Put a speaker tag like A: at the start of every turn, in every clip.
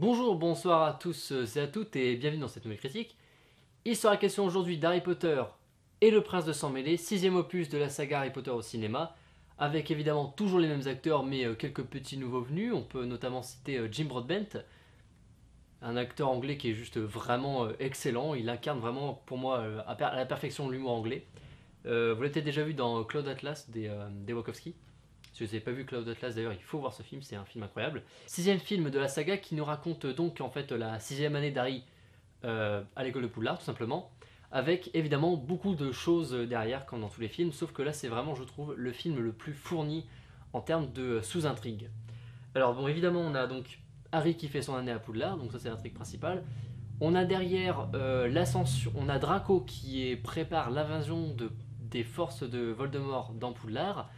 A: Bonjour, bonsoir à tous et à toutes et bienvenue dans cette nouvelle critique. Il sera question aujourd'hui d'Harry Potter et le Prince de Sang Mêlé, sixième opus de la saga Harry Potter au cinéma, avec évidemment toujours les mêmes acteurs mais quelques petits nouveaux venus. On peut notamment citer Jim Broadbent, un acteur anglais qui est juste vraiment excellent. Il incarne vraiment pour moi à la perfection l'humour anglais. Vous l'avez peut-être déjà vu dans Cloud Atlas des Wachowski. Si vous n'avez pas vu Cloud Atlas d'ailleurs, il faut voir ce film, c'est un film incroyable. Sixième film de la saga qui nous raconte donc en fait la sixième année d'Harry à l'école de Poudlard tout simplement, avec évidemment beaucoup de choses derrière comme dans tous les films, sauf que là c'est vraiment je trouve le film le plus fourni en termes de sous-intrigue. Alors bon évidemment on a donc Harry qui fait son année à Poudlard, donc ça c'est l'intrigue principale. On a derrière l'ascension, on a Draco qui prépare l'invasion des forces de Voldemort dans Poudlard.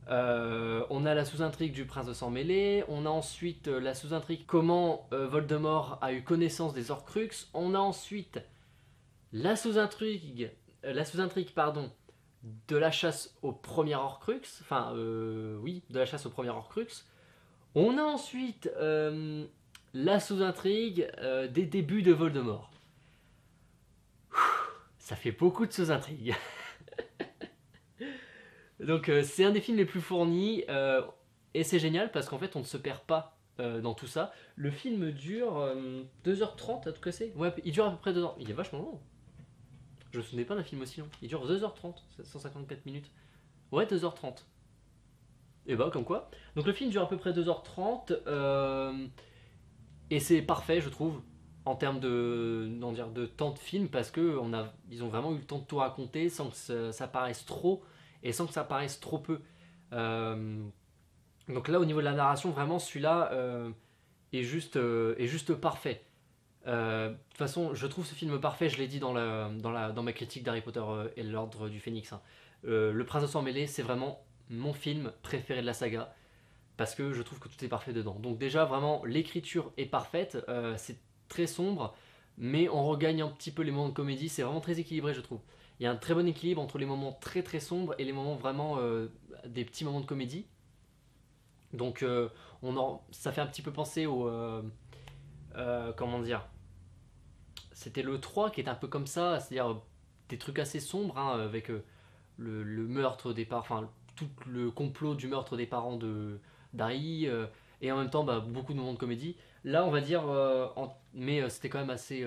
A: On a la sous-intrigue du prince de sang mêlé, on a ensuite la sous-intrigue comment Voldemort a eu connaissance des Horcruxes, on a ensuite la sous-intrigue pardon, de la chasse au premier Horcrux, oui, de la chasse au premier Horcrux. On a ensuite la sous-intrigue des débuts de Voldemort. Ça fait beaucoup de sous-intrigues. Donc c'est un des films les plus fournis et c'est génial parce qu'en fait on ne se perd pas dans tout ça. Le film dure 2h30, à tout casser. Ouais, il dure à peu près 2 heures. Il est vachement long. Je me souvenais pas d'un film aussi long. Il dure 2h30, 154 minutes. Ouais, 2h30. Et bah, comme quoi. Donc le film dure à peu près 2h30 et c'est parfait, je trouve, en termes de temps de film parce que ils ont vraiment eu le temps de tout raconter sans que ça paraisse trop et sans que ça paraisse trop peu. Euh, Donc là, au niveau de la narration, vraiment, celui-là est juste parfait. De toute façon, je trouve ce film parfait, je l'ai dit dans ma critique d'Harry Potter et l'Ordre du Phénix, hein. Le Prince de Sang Mêlé, c'est vraiment mon film préféré de la saga, parce que je trouve que tout est parfait dedans. Donc déjà, vraiment, l'écriture est parfaite, c'est très sombre, mais on regagne un petit peu les moments de comédie, c'est vraiment très équilibré, je trouve. Il y a un très bon équilibre entre les moments très très sombres et les moments vraiment des petits moments de comédie. Donc ça fait un petit peu penser au... comment dire, c'était le 3 qui est un peu comme ça, c'est-à-dire des trucs assez sombres, hein, avec le meurtre des parents, enfin tout le complot du meurtre des parents de d'Harry, et en même temps bah, beaucoup de moments de comédie. Là on va dire, mais c'était quand même assez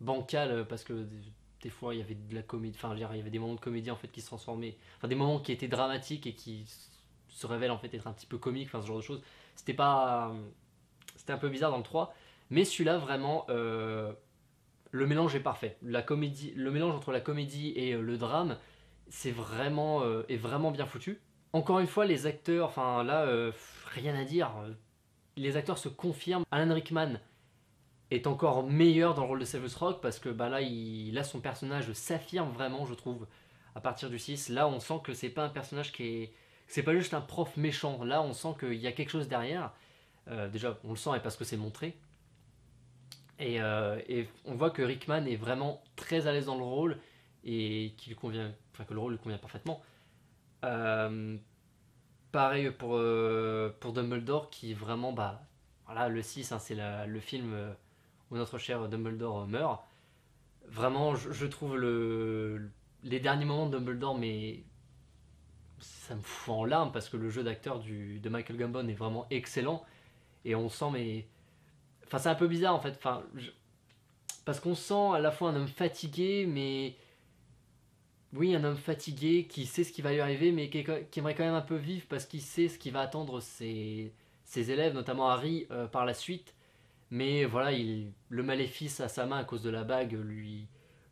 A: bancal parce que des fois il y avait de la comédie, enfin il y avait des moments de comédie en fait qui se transformaient, enfin des moments qui étaient dramatiques et qui se révèlent en fait être un petit peu comiques, enfin ce genre de choses. C'était pas, c'était un peu bizarre dans le 3, mais celui-là vraiment le mélange est parfait. Le mélange entre la comédie et le drame, est vraiment bien foutu. Encore une fois, les acteurs, enfin là, rien à dire. Les acteurs se confirment. Alan Rickman est encore meilleur dans le rôle de Severus Rogue parce que bah, là, son personnage s'affirme vraiment, je trouve, à partir du 6. Là, on sent que c'est pas un personnage c'est pas juste un prof méchant. Là, on sent qu'il y a quelque chose derrière. Déjà, on le sent et parce que c'est montré. Et on voit que Rickman est vraiment très à l'aise dans le rôle et que le rôle lui convient parfaitement. Euh, Pareil pour Dumbledore qui vraiment, bah, voilà, le 6, hein, c'est le film où notre cher Dumbledore meurt. Vraiment, je trouve les derniers moments de Dumbledore, mais ça me fout en larmes parce que le jeu d'acteur de Michael Gambon est vraiment excellent et on sent, mais. Enfin, c'est un peu bizarre en fait. Parce qu'on sent à la fois un homme fatigué, mais oui, un homme fatigué qui sait ce qui va lui arriver, mais qui aimerait quand même un peu vivre parce qu'il sait ce qui va attendre ses élèves, notamment Harry, par la suite. Mais voilà, le maléfice à sa main à cause de la bague lui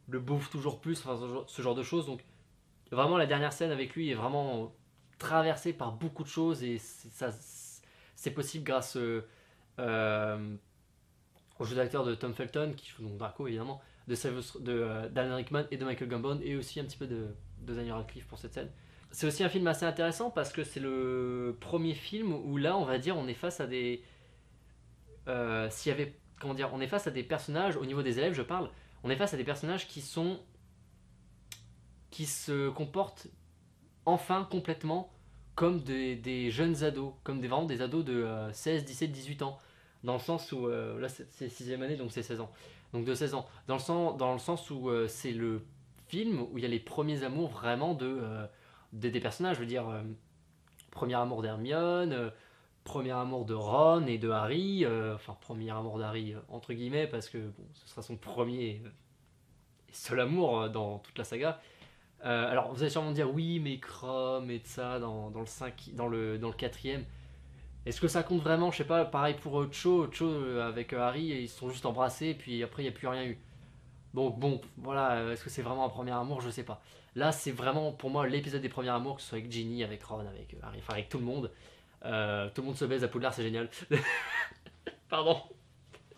A: le bouffe toujours plus, enfin, ce genre de choses. Donc vraiment, la dernière scène avec lui est vraiment traversée par beaucoup de choses et c'est possible grâce euh, au jeu d'acteur de Tom Felton, qui joue donc Draco évidemment, d'Alan Rickman et de Michael Gambon, et aussi un petit peu de Daniel Radcliffe pour cette scène. C'est aussi un film assez intéressant parce que c'est le premier film où là, on va dire, on est face à des. S'il y avait. Comment dire. On est face à des personnages, au niveau des élèves, je parle, on est face à des personnages qui se comportent enfin complètement comme des jeunes ados, comme vraiment des ados de 16, 17, 18 ans. dans le sens où, là c'est 6ème année, donc c'est 16 ans. Donc de 16 ans. Dans le sens où c'est le film où il y a les premiers amours vraiment des personnages. Je veux dire, premier amour d'Hermione, premier amour de Ron et de Harry. Enfin, premier amour d'Harry, entre guillemets, parce que bon, ce sera son premier et seul amour dans toute la saga. Alors vous allez sûrement dire oui, mais Crom et de ça dans le 5, dans le quatrième. Est-ce que ça compte vraiment? Je sais pas, pareil pour Cho avec Harry, ils se sont juste embrassés et puis après il n'y a plus rien eu. Donc bon, voilà, est-ce que c'est vraiment un premier amour? Je sais pas. Là c'est vraiment pour moi l'épisode des premiers amours, que ce soit avec Ginny, avec Ron, avec Harry, enfin avec tout le monde. Tout le monde se baise à Poudlard, c'est génial. Pardon,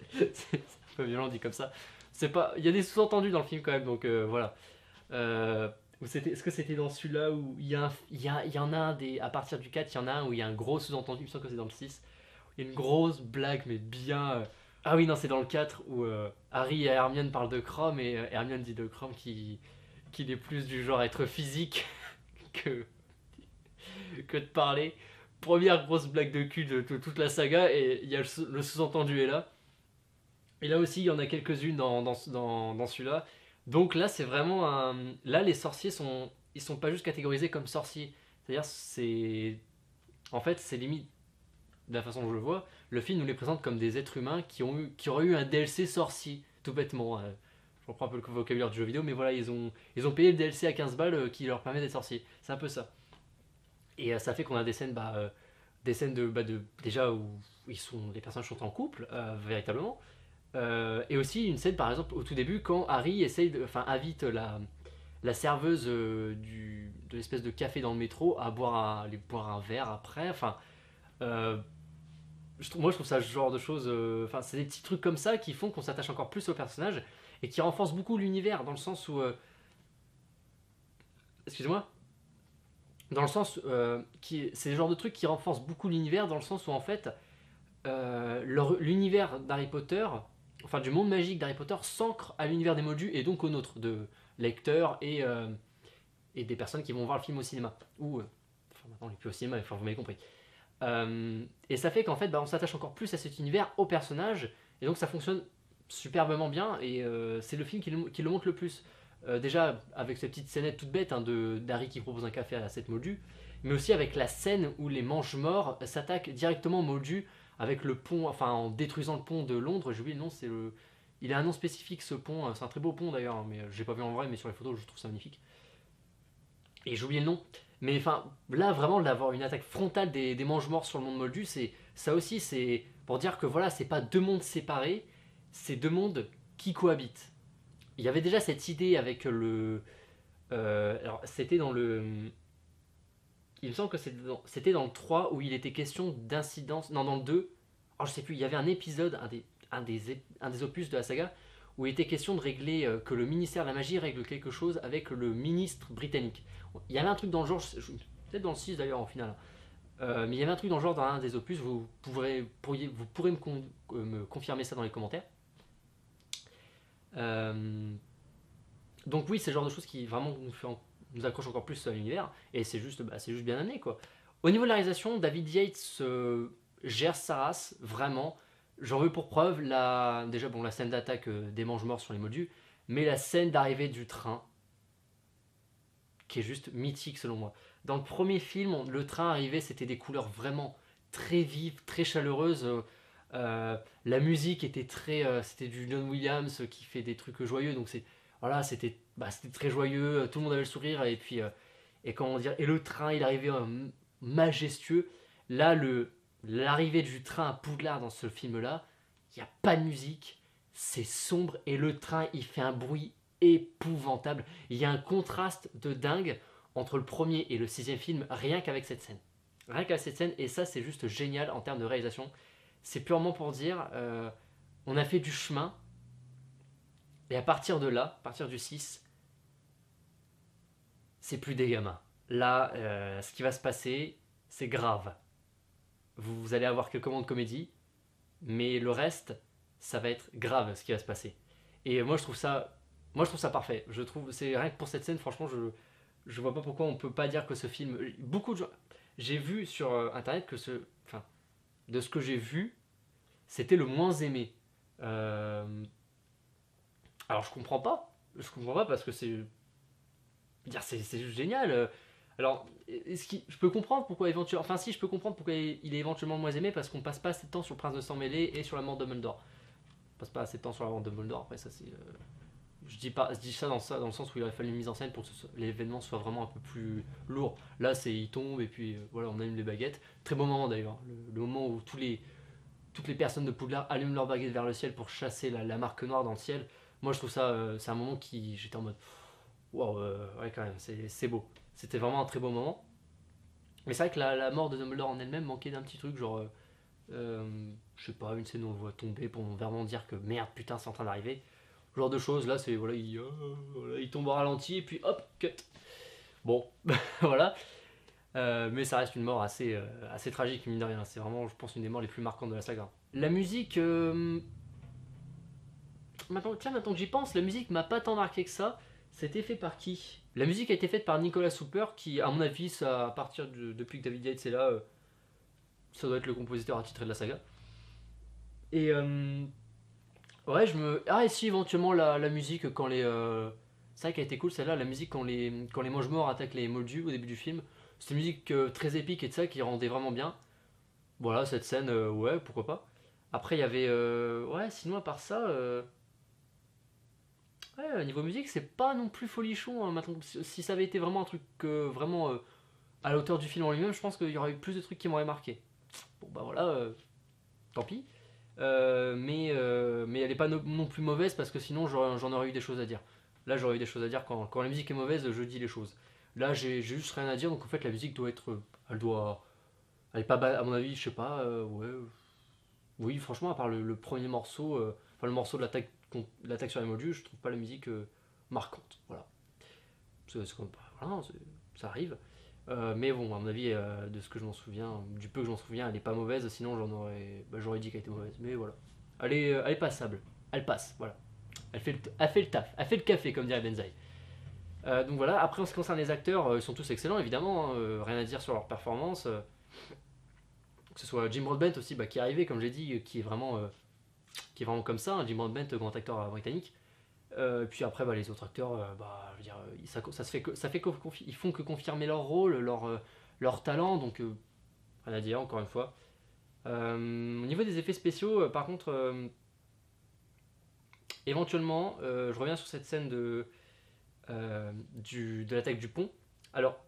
A: c'est un peu violent dit comme ça. C'est pas, il y a des sous-entendus dans le film quand même, donc voilà. Euh, est-ce que c'était dans celui-là où il y en a un à partir du 4, il y en a un où il y a un gros sous-entendu, il me semble que c'est dans le 6. Il y a une grosse blague, mais bien. Ah oui, non, c'est dans le 4 où Harry et Hermione parlent de Crom et Hermione dit de Crom qu'il est plus du genre à être physique que, que de parler. Première grosse blague de cul de toute la saga et il y a le sous-entendu est là. Et là aussi, il y en a quelques-unes dans celui-là. Donc là, c'est vraiment un. Là, les sorciers sont. Ils sont pas juste catégorisés comme sorciers. C'est-à-dire, c'est. En fait, c'est limite, de la façon dont je le vois, le film nous les présente comme des êtres humains qui auraient eu un DLC sorcier, tout bêtement. Je reprends un peu le vocabulaire du jeu vidéo, mais voilà, ils ont payé le DLC à 15 balles qui leur permet d'être sorciers. C'est un peu ça. Et ça fait qu'on a des scènes déjà où les personnages sont en couple, véritablement. Et aussi une scène par exemple au tout début quand Harry invite la serveuse de l'espèce de café dans le métro à aller boire un verre après. Enfin, euh, moi je trouve ça ce genre de choses. Enfin, c'est des petits trucs comme ça qui font qu'on s'attache encore plus au personnage et qui renforcent beaucoup l'univers dans le sens où, excusez-moi, dans le sens c'est le genre de trucs qui renforcent beaucoup l'univers dans le sens où en fait l'univers d'Harry Potter, enfin du monde magique d'Harry Potter, s'ancre à l'univers des Moldus et donc au nôtre, de lecteurs et des personnes qui vont voir le film au cinéma. Ou, enfin maintenant on n'est plus au cinéma, enfin vous m'avez compris. Et ça fait qu'en fait on s'attache encore plus à cet univers, aux personnages, et donc ça fonctionne superbement bien, et c'est le film qui le montre le plus. Déjà avec cette petite scénette toute bête d'Harry qui propose un café à cette Moldu, mais aussi avec la scène où les Mange-Morts s'attaquent directement aux Moldus avec le pont, enfin en détruisant le pont de Londres, j'ai oublié le nom, il a un nom spécifique ce pont, c'est un très beau pont d'ailleurs, mais j'ai pas vu en vrai, mais sur les photos je trouve ça magnifique. Et j'ai oublié le nom. Mais enfin, là vraiment d'avoir une attaque frontale des mange-morts sur le monde moldu, ça aussi c'est pour dire que voilà, c'est pas deux mondes séparés, c'est deux mondes qui cohabitent. Il y avait déjà cette idée avec alors c'était dans le. Il me semble que c'était dans le 3 où il était question d'incidence. Non, dans le 2. Alors je sais plus, il y avait un épisode, un des opus de la saga, où il était question de régler, que le ministère de la magie règle quelque chose avec le ministre britannique. Il y avait un truc dans le genre, peut-être dans le 6 d'ailleurs en final. Mais il y avait un truc dans le genre dans un des opus, vous pourrez me confirmer ça dans les commentaires. Euh, donc oui, c'est le genre de choses qui vraiment nous accrochent encore plus à l'univers, et c'est juste bien amené quoi. Au niveau de la réalisation, David Yates gère sa race, vraiment. J'en veux pour preuve déjà bon, la scène d'attaque des mange-morts sur les moldus, mais la scène d'arrivée du train, qui est juste mythique selon moi. Dans le premier film, le train arrivait, c'était des couleurs vraiment très vives, très chaleureuses. La musique était c'était du John Williams qui fait des trucs joyeux, donc voilà, c'était très joyeux, tout le monde avait le sourire, et puis et comment dire, et le train il arrivait majestueux. Là, l'arrivée du train à Poudlard dans ce film-là, il n'y a pas de musique, c'est sombre et le train il fait un bruit épouvantable. Il y a un contraste de dingue entre le premier et le sixième film, rien qu'avec cette scène. Rien qu'avec cette scène, et ça c'est juste génial en termes de réalisation. C'est purement pour dire, on a fait du chemin, et à partir de là, à partir du 6, c'est plus des gamins. Là, ce qui va se passer, c'est grave. Vous allez avoir quelques moments de comédie, mais le reste, ça va être grave ce qui va se passer. Et moi je trouve ça parfait. Je trouve, c'est rien que pour cette scène, franchement, je vois pas pourquoi on peut pas dire que ce film. Beaucoup de gens, j'ai vu sur internet que enfin, de ce que j'ai vu, c'était le moins aimé. Alors je comprends pas parce que c'est juste génial. Alors, je peux comprendre pourquoi éventuellement, enfin si, je peux comprendre pourquoi il est éventuellement moins aimé parce qu'on passe pas assez de temps sur le Prince de Sang Mêlé et sur la mort de Dumbledore. On passe pas assez de temps sur la mort de Dumbledore. Après ça c'est, je dis ça dans le sens où il aurait fallu une mise en scène pour que l'événement soit vraiment un peu plus lourd. Là c'est il tombe et puis voilà on allume les baguettes. Très beau moment d'ailleurs, le moment où toutes les personnes de Poudlard allument leurs baguettes vers le ciel pour chasser la marque noire dans le ciel. Moi je trouve ça, c'est un moment qui, j'étais en mode, waouh, ouais quand même, c'est beau. C'était vraiment un très beau moment. Mais c'est vrai que la mort de Dumbledore en elle-même manquait d'un petit truc, genre, je sais pas, une scène où on le voit tomber pour vraiment dire que merde, putain, c'est en train d'arriver. Ce genre de choses, là, c'est, voilà, voilà, il tombe au ralenti et puis hop, cut. Bon, voilà. Mais ça reste une mort assez tragique, mine de rien. C'est vraiment, je pense, une des morts les plus marquantes de la saga. La musique, maintenant que j'y pense, la musique m'a pas tant marqué que ça. C'était fait par qui? La musique a été faite par Nicolas Souper, qui, à mon avis, ça, à partir depuis que David Yates est là, ça doit être le compositeur attitré de la saga. Et ouais, ah, et si, éventuellement, la musique, quand les. C'est vrai qu'elle était cool celle-là, la musique quand les mange-morts attaquent les moldus au début du film. C'était une musique très épique et de ça qui rendait vraiment bien. Voilà, cette scène, ouais, pourquoi pas. Après, il y avait. Ouais, sinon, à part ça. Ouais, niveau musique, c'est pas non plus folichon, hein, maintenant. Si ça avait été vraiment un truc vraiment à la hauteur du film en lui-même, je pense qu'il y aurait eu plus de trucs qui m'auraient marqué. Bon, bah voilà, tant pis. Mais elle est pas non plus mauvaise parce que sinon j'en aurais eu des choses à dire. Là, j'aurais eu des choses à dire quand la musique est mauvaise, je dis les choses. Là, j'ai juste rien à dire, donc en fait, la musique doit être. Elle doit. Elle est pas. À mon avis, je sais pas, ouais. Oui, franchement, à part le premier morceau, enfin le morceau de l'attaque sur les moldus, je trouve pas la musique marquante. Voilà. C'est comme. Voilà, ça arrive. Mais bon, à mon avis, de ce que je m'en souviens, du peu que je m'en souviens, elle est pas mauvaise, sinon j'aurais dit qu'elle était mauvaise. Mais voilà. Elle est passable. Elle passe, voilà. Elle fait le taf. Elle fait le café, comme dirait Benzaï. Donc voilà, après en ce qui concerne les acteurs, ils sont tous excellents évidemment, hein, rien à dire sur leur performance. Que ce soit Jim Broadbent aussi, bah, qui est arrivé, comme j'ai dit, qui est vraiment comme ça, hein, Jim Broadbent, grand acteur britannique. Puis après, bah, les autres acteurs, bah, je veux dire, ça se fait que, ça fait ils font que confirmer leur rôle, leur talent, donc rien à dire encore une fois. Au niveau des effets spéciaux, par contre, éventuellement, je reviens sur cette scène de l'attaque du pont. Alors,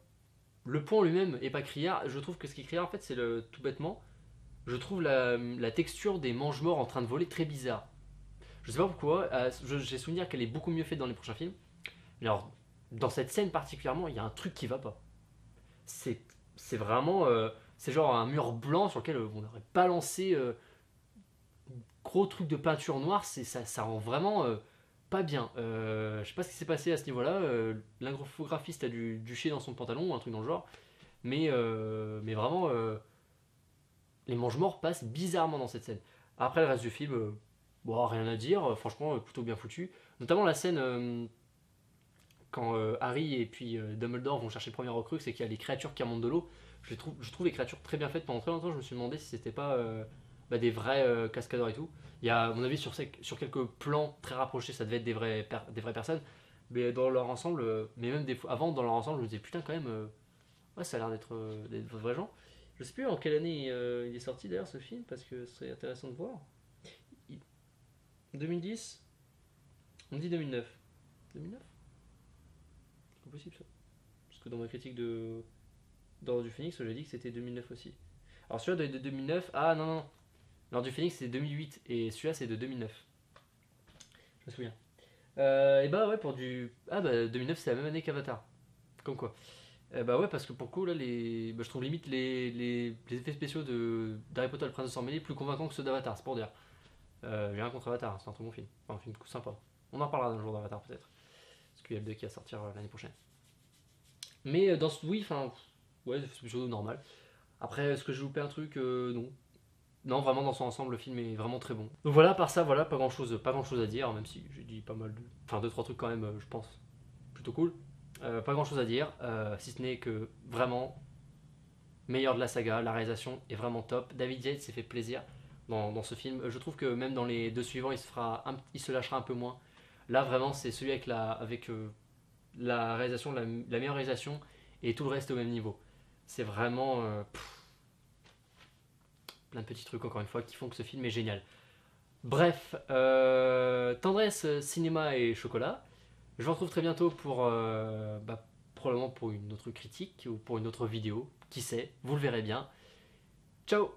A: le pont lui-même est pas criard. Je trouve que ce qui est criard, en fait, c'est tout bêtement, je trouve la texture des mange-morts en train de voler très bizarre. Je sais pas pourquoi, j'ai souvenir qu'elle est beaucoup mieux faite dans les prochains films. Mais alors, dans cette scène particulièrement, il y a un truc qui va pas. C'est, c'est vraiment. C'est genre un mur blanc sur lequel on aurait balancé gros truc de peinture noire. Ça rend vraiment pas bien. Je sais pas ce qui s'est passé à ce niveau-là. L'infographiste a dû chier dans son pantalon ou un truc dans le genre. Mais vraiment, les mange-morts passent bizarrement dans cette scène. Après, le reste du film, bon, rien à dire. Franchement, plutôt bien foutu. Notamment la scène quand Harry et puis Dumbledore vont chercher le premier Horcrux et qu'il y a les créatures qui remontent de l'eau. Je trouve les créatures très bien faites. Pendant très longtemps, je me suis demandé si c'était pas bah, des vrais cascadeurs et tout. Il y a, à mon avis, sur quelques plans très rapprochés, ça devait être des vraies personnes. Mais dans leur ensemble, mais même des fois, avant, dans leur ensemble, je me disais putain, quand même, ouais, ça a l'air d'être de vrais gens. Je sais plus en quelle année il est sorti d'ailleurs ce film, parce que c'est intéressant de voir. 2010. On dit 2009. 2009. C'est pas possible ça. Parce que dans ma critique d'Ordre du Phénix, j'ai dit que c'était 2009 aussi. Alors celui-là doit être de 2009. Ah non, non. L'Ordre du Phénix c'est 2008 et celui-là c'est de 2009. Je me souviens. Et bah ouais, pour du. Ah bah 2009 c'est la même année qu'Avatar. Comme quoi. Bah ouais, parce que pour le coup, là, bah, je trouve limite les effets spéciaux d'Harry Potter et le Prince de Sang Mêlé plus convaincants que ceux d'Avatar, c'est pour dire. J'ai rien contre Avatar, hein, c'est un très bon film. Enfin, un film sympa. On en reparlera d'un jour d'Avatar peut-être. Parce qu'il y a le 2 qui va sortir l'année prochaine. Mais dans ce. Oui, enfin. Ouais, c'est plutôt normal. Après, est-ce que j'ai loupé un truc Non. Non, vraiment, dans son ensemble, le film est vraiment très bon. Donc voilà, par ça, voilà, pas grand chose à dire, même si j'ai dit pas mal de. Enfin, deux, trois trucs quand même, je pense, plutôt cool. Pas grand chose à dire, si ce n'est que vraiment meilleur de la saga, la réalisation est vraiment top. David Yates s'est fait plaisir. dans ce film. Je trouve que même dans les deux suivants, il se lâchera un peu moins. Là, vraiment, c'est celui avec la réalisation, la meilleure réalisation, et tout le reste au même niveau. C'est vraiment plein de petits trucs, encore une fois, qui font que ce film est génial. Bref, tendresse, cinéma et chocolat. Je vous retrouve très bientôt pour probablement pour une autre critique ou pour une autre vidéo. Qui sait, vous le verrez bien. Ciao!